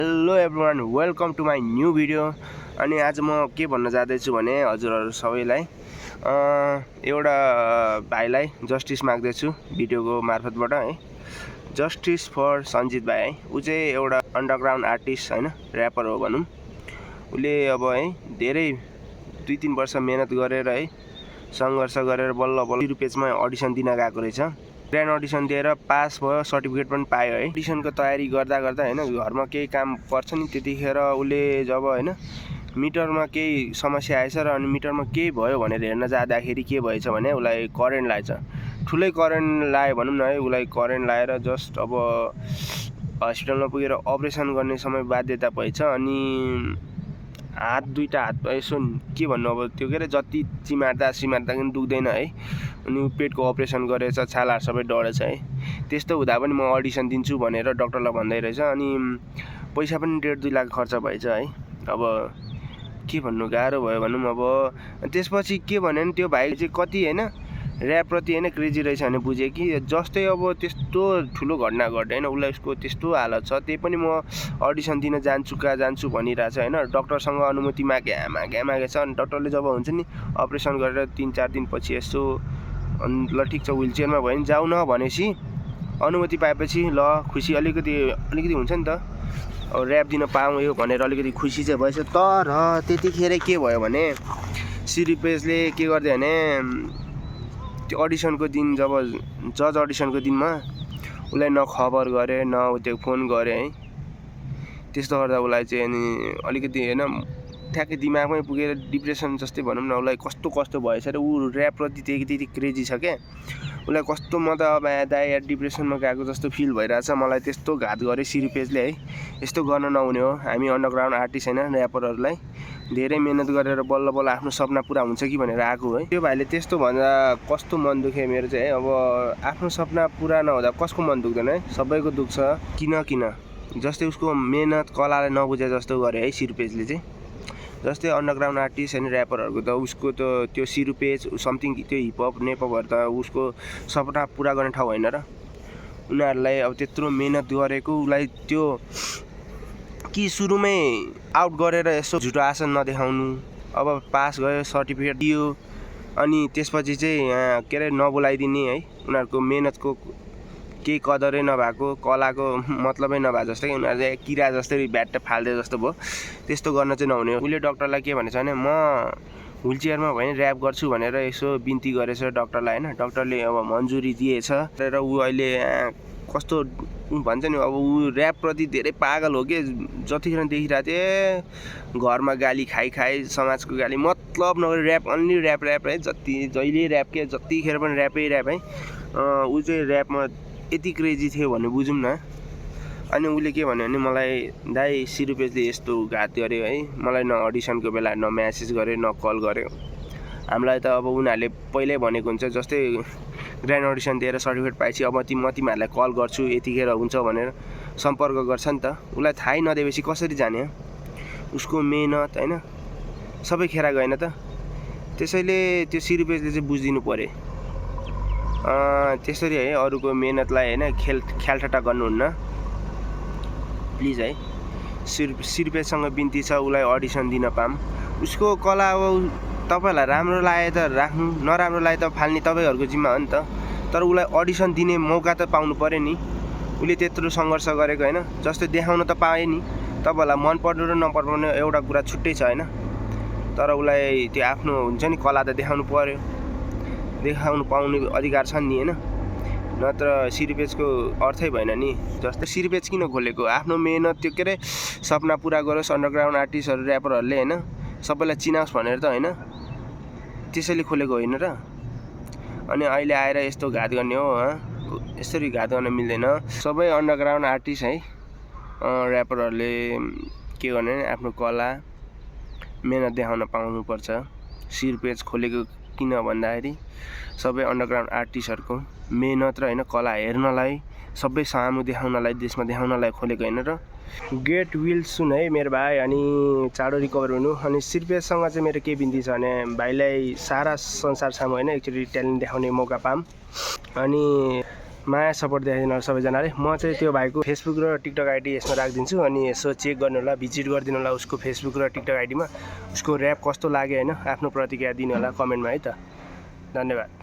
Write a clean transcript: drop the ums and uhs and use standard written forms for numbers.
Hello everyone, welcome to my new video. अनि आज म के भन्न जाँदैछु भने हजुरहरू सबैलाई एउटा भाइलाई जस्टिस माग्दैछु भिडियोको मार्फतबाट है। जस्टिस फर सञ्जित भाइ है। ऊ चाहिँ एउटा अन्डरग्राउन्ड आर्टिस्ट हैन, ऱ्यापर हो भनौँ। उसले अब है धेरै 2-3 वर्ष मेहनत गरेर है सङ्घर्ष गरेर बल्ल बल्ल पेजमा अडिसन दिन गएको रहेछ। ग्रान्ड अडिसन दिएर पास भयो, सर्टिफिकेट पनि पायो है। अडिसनको तयारी गर्दा गर्दा हैन घरमा केही काम पर्छ नि, त्यतिखेर उसले जब हैन मिटरमा केही समस्या आएछ र अनि मिटरमा केही भयो भनेर हेर्न जाँदाखेरि के भएछ भने उसलाई करेन्ट लागेछ। ठुलै करेन्ट लाग्यो भनौँ न है। उसलाई करेन्ट लागेर जस्ट अब हस्पिटलमा पुगेर अपरेसन गर्ने समय बाध्यता भएछ। अनि दुईटा हात यसो के भन्नु, अब त्यो के अरे जति चिमार्दा पनि दुख्दैन है। अनि पेटको अपरेसन गरेछ, छालाहरू सबै डढेछ है। त्यस्तो हुँदा पनि म अडिसन दिन्छु भनेर डक्टरलाई भन्दै रहेछ। अनि पैसा पनि 1.5-2 लाख खर्च भएछ है। अब के भन्नु, गाह्रो भयो भनौँ। अब त्यसपछि के भन्यो भने त्यो भाइ चाहिँ कति हैन ऱ्यापप्रति हैन क्रेजी रहेछ भने बुझेँ कि जस्तै अब त्यस्तो ठुलो घटना घट्यो हैन, उसलाई उसको त्यस्तो हालत छ, त्यही पनि म अडिसन दिन जान्छु भनिरहेछ हैन। डक्टरसँग अनुमति मागेछ। अनि डक्टरले जब हुन्छ नि अपरेसन गरेर 3-4 दिनपछि यसो ल ठिक छ व्हिल चेयरमा भयो नि जाऊ न भनेपछि अनुमति पाएपछि ल खुसी अलिकति हुन्छ नि त। अब ऱ्याप दिन पाऊँ भनेर अलिकति खुसी चाहिँ भएछ। तर त्यतिखेर के भयो भने सिरिपेजले के गर्दै भने त्यो अडिसनको दिन जब जज अडिसनको दिनमा उसलाई न खबर गरे न त्यो फोन गरे है। त्यस्तो गर्दा उसलाई चाहिँ अनि अलिकति हैन ठ्याक्कै दिमागमै पुगेर डिप्रेसन जस्तै भनौँ न, उसलाई कस्तो भएछ र ऊ ऱ्यापप्रति त्यति क्रेजी छ क्या। उसलाई कस्तो म त अब दाइ डिप्रेसनमा गएको जस्तो फिल भइरहेछ। मलाई त्यस्तो घात गरे सिरिपेजले है। यस्तो गर्न नहुने हो। हामी अन्डरग्राउन्ड आर्टिस्ट हैन, ऱ्यापरहरूलाई धेरै मेहनत गरेर बल्ल बल्ल आफ्नो सपना पुरा हुन्छ कि भनेर आएको है। त्यो भाइले त्यस्तो भन्दा कस्तो मन दुख्यो मेरो चाहिँ है। अब आफ्नो सपना पुरा नहुँदा कसको मन दुख्दैन है, सबैको दुख्छ। किन जस्तै उसको मेहनत कलालाई नबुझे जस्तो गरे है सिरिपेजले चाहिँ। जस्तै अन्डरग्राउन्ड आर्टिस्ट होइन ऱ्यापरहरूको त उसको त त्यो सिरुपेज समथिङ त्यो हिपहप नेपहपहरू त उसको सपना पुरा गर्ने ठाउँ होइन र। उनीहरूलाई अब त्यत्रो मेहनत गरेको उसलाई त्यो कि सुरुमै आउट गरेर यसो झुटो आशा नदेखाउनु। अब पास गयो, सर्टिफिकेट दियो, अनि त्यसपछि चाहिँ के अरे नबोलाइदिने है। उनीहरूको मेहनतको केही कदरै नभएको, कलाको मतलबै नभए जस्तै उनीहरूले किरा जस्तै ब्याट फाल्दै जस्तो भयो। त्यस्तो गर्न चाहिँ नहुने हो। उसले डक्टरलाई के भनेछ भने म व्हिल चेयरमा भयो नि ऱ्याप गर्छु भनेर यसो बिन्ती गरेछ डक्टरलाई हैन। डक्टरले अब मन्जुरी दिएछ र ऊ अहिले कस्तो भन्छ नि, अब ऊ ऱ्यापप्रति धेरै पागल हो कि। जतिखेर देखिरहेको थिएँ घरमा गाली खाइ समाजको गाली मतलब नगरी ऱ्याप अन्ली ऱ्याप है। जहिले ऱ्याप के जतिखेर पनि ऱ्याप है। ऊ चाहिँ ऱ्यापमा यति क्रेजी थियो भने बुझौँ न। अनि उसले के भन्यो भने मलाई दाइ सिरुपेजले यस्तो घात गर्यो है। मलाई न अडिसनको बेला न म्यासेज गर्यो न कल गर्यो। हामीलाई त अब उनीहरूले पहिल्यै भनेको हुन्छ, जस्तै ग्रान्ड अडिसन दिएर सर्टिफिकेट पाएपछि अब म तिमीहरूलाई कल गर्छु यतिखेर हुन्छ भनेर सम्पर्क गर्छ नि त। उसलाई थाहै नदिएपछि कसरी जाने? उसको मेहनत होइन सबै खेर गएन त। त्यसैले त्यो सिरुपेजले चाहिँ बुझिदिनु पऱ्यो त्यसरी है। अरूको मेहनतलाई होइन ख्यालठट्टा गर्नुहुन्न प्लिज है। सिरुपेजसँग बिन्ती छ उसलाई अडिसन दिन पाऊँ। उसको कला अब तपाईँहरूलाई राम्रो लागे त राख्नु, नराम्रो लागे त फाल्ने तपाईँहरूको जिम्मा हो नि त। तर उसलाई अडिसन दिने मौका त पाउनु पऱ्यो नि। उसले त्यत्रो सङ्घर्ष गरेको होइन, जस्तै देखाउन त पाएँ नि। तपाईँहरूलाई मन पर्नु र नपर्नु एउटा कुरा छुट्टै छ होइन। तर उसलाई त्यो आफ्नो हुन्छ नि कला त देखाउनु पऱ्यो, देखाउनु पाउने अधिकार छ नि होइन। नत्र सिरिपेजको अर्थै भएन नि। जस्तै सिरिपेज किन खोलेको? आफ्नो मेहनत त्यो के अरे सपना पुरा गरोस् अन्डरग्राउन्ड आर्टिस्टहरू ऱ्यापरहरूले होइन, सबैलाई चिनाओस् भनेर त होइन, त्यसैले खोलेको होइन र। अनि अहिले आएर यस्तो घात गर्ने हो? यसरी घात गर्न मिल्दैन। सबै अन्डरग्राउन्ड आर्टिस्ट है ऱ्यापरहरूले के गर्ने आफ्नो कला मेहनत देखाउन पाउनुपर्छ। सिरिपेज खोलेको किन भन्दाखेरि सबै अन्डरग्राउन्ड आर्टिस्टहरूको मेहनत र होइन कला हेर्नलाई, सबै सामु देखाउनलाई, देशमा देखाउनलाई खोलेको होइन र। गेट विल सुन है मेरो भाइ, अनि चाँडो रिकभर हुनु। अनि सिरिपेजसँग चाहिँ मेरो के बिन्ती छ भने भाइलाई सारा संसार सामु होइन एकचोटि ट्यालेन्ट देखाउने मौका पाऊँ। अनि माया सपोर्ट देखाइदिनु होला सबैजनाले। म चाहिँ त्यो भाइको फेसबुक र टिकटक आइडी यसमा राखिदिन्छु, अनि यसो चेक गर्नु होला, भिजिट गरिदिनु होला उसको फेसबुक र टिकटक आइडीमा। उसको ऱ्याप कस्तो लाग्यो होइन आफ्नो प्रतिक्रिया दिनु होला कमेन्टमा है त। धन्यवाद।